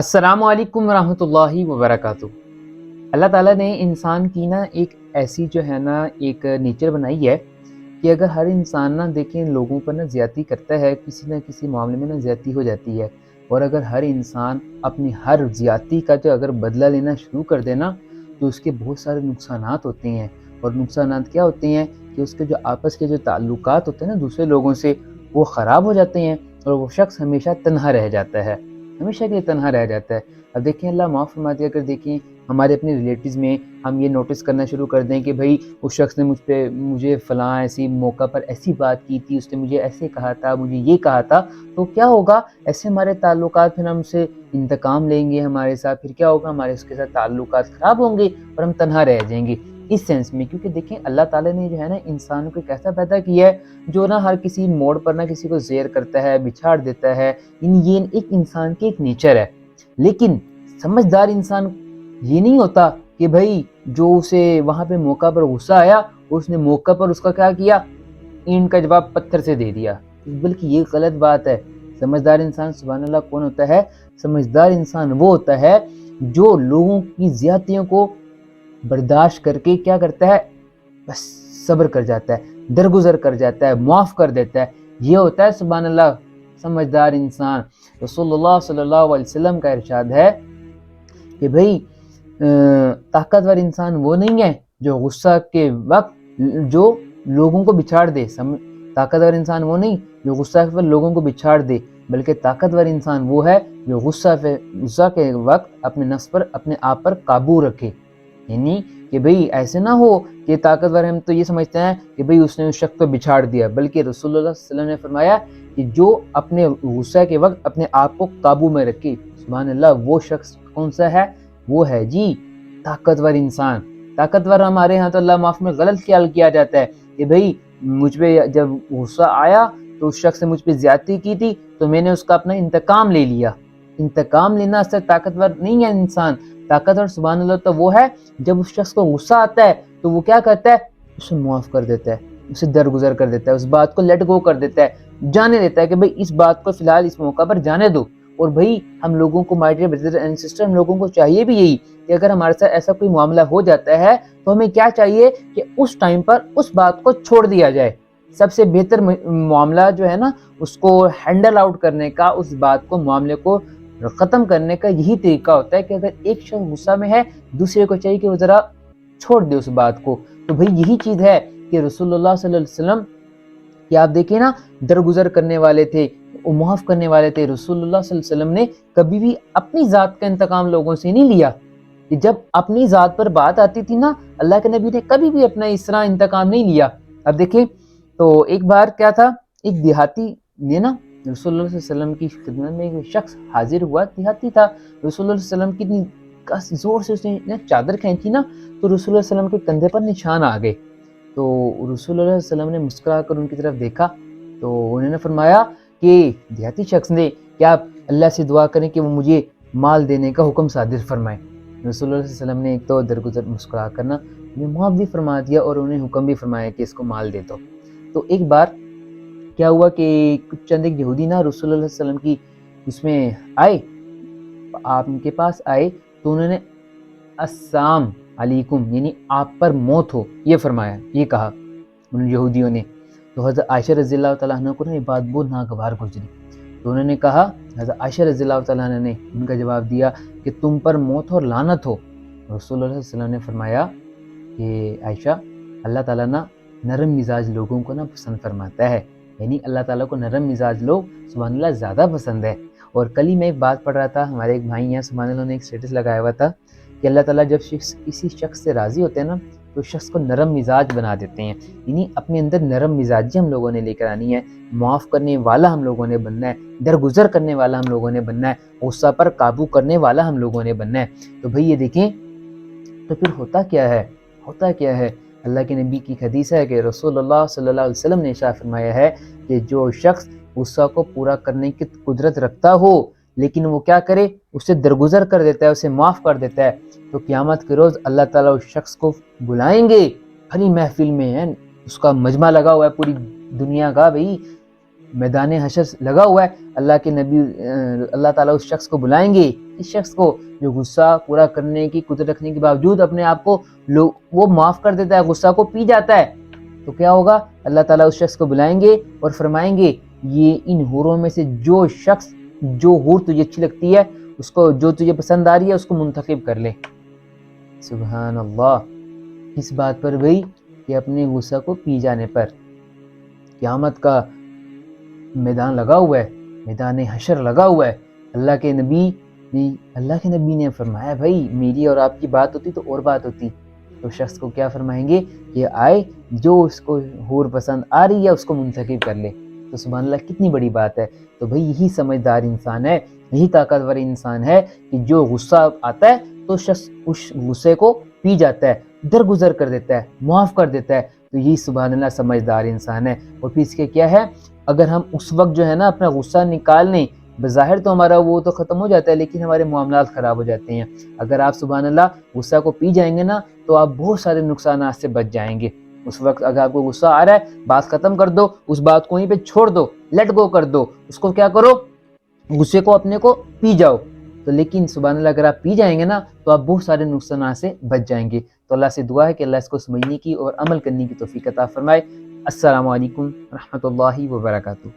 السلام علیکم ورحمۃ اللہ وبرکاتہ۔ اللہ تعالیٰ نے انسان کی ایک ایسی ایک نیچر بنائی ہے کہ اگر ہر انسان دیکھیں لوگوں پر زیادتی کرتا ہے، کسی نہ کسی معاملے میں زیادتی ہو جاتی ہے، اور اگر ہر انسان اپنی ہر زیادتی کا اگر بدلہ لینا شروع کر دے تو اس کے بہت سارے نقصانات ہوتے ہیں۔ اور نقصانات کیا ہوتے ہیں کہ اس کے آپس کے تعلقات ہوتے ہیں دوسرے لوگوں سے، وہ خراب ہو جاتے ہیں، اور وہ شخص ہمیشہ تنہا رہ جاتا ہے، ہمیشہ کے لیے تنہا رہ جاتا ہے۔ اب دیکھیں اللہ معاف فرما دے، اگر دیکھیں ہمارے اپنے ریلیٹیوز میں ہم یہ نوٹس کرنا شروع کر دیں کہ بھائی اس شخص نے مجھے فلاں ایسی موقع پر ایسی بات کی تھی، اس نے مجھے ایسے کہا تھا، مجھے یہ کہا تھا، تو کیا ہوگا؟ ایسے ہمارے تعلقات، پھر ہم سے انتقام لیں گے ہمارے ساتھ، پھر کیا ہوگا؟ ہمارے اس کے ساتھ تعلقات خراب ہوں گے اور ہم تنہا رہ جائیں گے اس سینس میں۔ کیونکہ دیکھیں اللہ تعالیٰ نے انسان کو ایک ایسا پیدا کیا ہے جو ہر کسی موڑ پر کسی کو زیر کرتا ہے، بچھاڑ دیتا ہے، یہ ایک انسان کی ایک نیچر ہے۔ لیکن سمجھدار انسان یہ نہیں ہوتا کہ بھائی جو اسے وہاں پہ موقع پر غصہ آیا، اس نے موقع پر اس کا کیا کیا؟ اینٹ کا جواب پتھر سے دے دیا، بلکہ یہ غلط بات ہے۔ سمجھدار انسان سبحان اللہ کون ہوتا ہے؟ سمجھدار انسان وہ ہوتا ہے جو لوگوں کی زیادتیوں کو برداشت کر کے کیا کرتا ہے؟ بس صبر کر جاتا ہے، درگزر کر جاتا ہے، معاف کر دیتا ہے۔ یہ ہوتا ہے سبحان اللہ سمجھدار انسان۔ رسول اللہ صلی اللہ علیہ وسلم کا ارشاد ہے کہ بھئی طاقتور انسان وہ نہیں ہے جو غصہ کے وقت جو لوگوں کو بچھاڑ دے، طاقتور انسان وہ نہیں جو غصہ کے وقت لوگوں کو بچھاڑ دے، بلکہ طاقتور انسان وہ ہے جو غصہ کے وقت اپنے نفس پر، اپنے آپ پر قابو رکھے۔ یعنی کہ بھئی ایسے نہ ہو کہ طاقتور ہم تو یہ سمجھتے ہیں کہ بھئی اس نے اس شخص کو بچھاڑ دیا، بلکہ رسول اللہ صلی اللہ علیہ وسلم نے فرمایا کہ جو اپنے غصہ کے وقت اپنے آپ کو قابو میں رکھے، سبحان اللہ وہ شخص کون سا ہے؟ وہ ہے جی طاقتور انسان۔ طاقتور ہمارے ہاں تو اللہ معاف میں غلط خیال کیا جاتا ہے کہ بھئی مجھ پہ جب غصہ آیا تو اس شخص نے مجھ پہ زیادتی کی تھی تو میں نے اس کا اپنا انتقام لے لیا۔ انتقام لینا اس سے طاقتور نہیں ہے انسان۔ طاقتور سبحان اللہ تو وہ ہے جب اس شخص کو غصہ آتا ہے تو وہ کیا کرتا ہے؟ اسے معاف کر دیتا ہے، اسے درگزر کر دیتا ہے، اس بات کو لیٹ گو کر دیتا ہے، جانے دیتا ہے کہ بھئی اس بات کو فی الحال اس موقع پر جانے دو۔ اور بھئی ہم لوگوں کو my dear brother and sister, ہم لوگوں کو چاہیے بھی یہی کہ اگر ہمارے ساتھ ایسا کوئی معاملہ ہو جاتا ہے تو ہمیں کیا چاہیے کہ اس ٹائم پر اس بات کو چھوڑ دیا جائے۔ سب سے بہتر معاملہ اس کو ہینڈل آؤٹ کرنے کا، اس بات کو، معاملے کو ختم کرنے کا یہی طریقہ ہوتا ہے کہ اگر ایک شخص غصہ میں ہے، دوسرے کو چاہیے کہ وہ ذرا چھوڑ دے اس بات کو۔ تو بھئی یہی چیز ہے کہ رسول اللہ صلی اللہ علیہ وسلم کہ آپ دیکھیں درگزر کرنے والے تھے، معاف کرنے والے تھے۔ رسول اللہ صلی اللہ علیہ وسلم نے کبھی بھی اپنی ذات کا انتقام لوگوں سے نہیں لیا۔ جب اپنی ذات پر بات آتی تھی اللہ کے نبی نے کبھی بھی اپنا اس طرح انتقام نہیں لیا۔ اب دیکھیں تو ایک بار کیا تھا، ایک دیہاتی نے رسول اللہ صلی اللہ علیہ وسلم کی خدمت میں ایک شخص حاضر ہوا، دیہاتی تھا۔ رسول اللہ صلی اللہ علیہ وسلم کی زور سے اس نے چادر کھینچی تو رسول اللہ صلی اللہ علیہ وسلم کے کندھے پر نشان آ گئے۔ تو رسول اللہ صلی اللہ علیہ وسلم نے مسکرا کر ان کی طرف دیکھا تو انہوں نے فرمایا کہ دیہاتی شخص نے کہ آپ اللہ سے دعا کریں کہ وہ مجھے مال دینے کا حکم صادر فرمائے۔ رسول اللہ صلی اللہ علیہ وسلم نے ایک تو درگزر مسکرا کرنا انہیں معاف بھی فرما دیا اور انہیں حکم بھی فرمایا کہ اس کو مال دے دو۔ تو ایک بار کیا ہوا کہ کچھ چند ایک یہودی رسول اللہ صلی اللہ علیہ وسلم کی اس میں آئے، آپ ان کے پاس آئے تو انہوں نے السلام علیکم یعنی آپ پر موت ہو یہ فرمایا، یہ کہا ان یہودیوں نے۔ تو حضرت عائشہ رضی اللہ تعالیٰ عنہ کو یہ بات بہت ناگوار گزری، تو انہوں نے کہا، حضرت عائشہ رضی اللہ تعالیٰ عنہ نے ان کا جواب دیا کہ تم پر موت اور لعنت ہو۔ رسول اللہ صلی اللہ علیہ وسلم نے فرمایا کہ عائشہ اللہ تعالیٰ نرم مزاج لوگوں کو پسند فرماتا ہے، یعنی اللہ تعالیٰ کو نرم مزاج لوگ سبحان اللہ زیادہ پسند ہے۔ اور کل ہی میں ایک بات پڑھ رہا تھا، ہمارے ایک بھائی ہیں سبحان اللہ نے ایک اسٹیٹس لگایا ہوا تھا کہ اللہ تعالیٰ جب کسی شخص سے راضی ہوتے ہیں تو شخص کو نرم مزاج بنا دیتے ہیں، یعنی اپنے اندر نرم مزاجی ہم لوگوں نے لے کر آنی ہے، معاف کرنے والا ہم لوگوں نے بننا ہے، درگزر کرنے والا ہم لوگوں نے بننا ہے، غصہ پر قابو کرنے والا ہم لوگوں نے بننا ہے۔ تو بھئی یہ دیکھیں تو پھر ہوتا کیا ہے؟ اللہ کے نبی کی حدیث ہے کہ رسول اللہ صلی اللہ علیہ وسلم نے ارشاد فرمایا ہے کہ جو شخص غصہ کو پورا کرنے کی قدرت رکھتا ہو لیکن وہ کیا کرے؟ اسے درگزر کر دیتا ہے، اسے معاف کر دیتا ہے، تو قیامت کے روز اللہ تعالیٰ اس شخص کو بلائیں گے بھری محفل میں، اس کا مجمع لگا ہوا ہے پوری دنیا کا، بھئی میدان حشر لگا ہوا ہے، اللہ کے نبی اللہ تعالیٰ اس شخص کو بلائیں گے، اس شخص کو جو غصہ پورا کرنے کی قدرت رکھنے کے باوجود اپنے آپ کو وہ معاف کر دیتا ہے، غصہ کو پی جاتا ہے، تو کیا ہوگا؟ اللہ تعالیٰ اس شخص کو بلائیں گے اور فرمائیں گے یہ ان حوروں میں سے جو شخص جو حور تجھے اچھی لگتی ہے اس کو، جو تجھے پسند آ رہی ہے اس کو منتخب کر لے۔ سبحان اللہ، اس بات پر بھئی کہ اپنے غصہ کو پی جانے پر قیامت کا میدان لگا ہوا ہے، میدان حشر لگا ہوا ہے۔ اللہ کے نبی نے فرمایا بھائی میری اور آپ کی بات ہوتی تو اور بات ہوتی، تو شخص کو کیا فرمائیں گے کہ آئے جو اس کو حور پسند آ رہی ہے اس کو منتخب کر لے۔ تو سبحان اللہ کتنی بڑی بات ہے۔ تو بھائی یہی سمجھدار انسان ہے، یہی طاقتور انسان ہے کہ جو غصہ آتا ہے تو شخص اس غصے کو پی جاتا ہے، درگزر کر دیتا ہے، معاف کر دیتا ہے، تو یہی سبحان اللہ سمجھدار انسان ہے۔ اور پھر اس کے کیا ہے، اگر ہم اس وقت جو ہے نا اپنا غصہ نکال لیں، بظاہر تو ہمارا وہ تو ختم ہو جاتا ہے لیکن ہمارے معاملات خراب ہو جاتے ہیں۔ اگر آپ سبحان اللہ غصہ کو پی جائیں گے نا تو آپ بہت سارے نقصانات سے بچ جائیں گے۔ اس وقت اگر آپ کو غصہ آ رہا ہے، بات ختم کر دو، اس بات کو وہیں پہ چھوڑ دو، لیٹ گو کر دو، اس کو کیا کرو، غصے کو اپنے کو پی جاؤ۔ تو لیکن سبحان اللہ اگر آپ پی جائیں گے نا تو آپ بہت سارے نقصانات سے بچ جائیں گے۔ تو اللہ سے دعا ہے کہ اللہ اس کو سمجھنے کی اور عمل کرنے کی توفیق عطا فرمائے۔ السلام علیکم ورحمۃ اللہ وبرکاتہ۔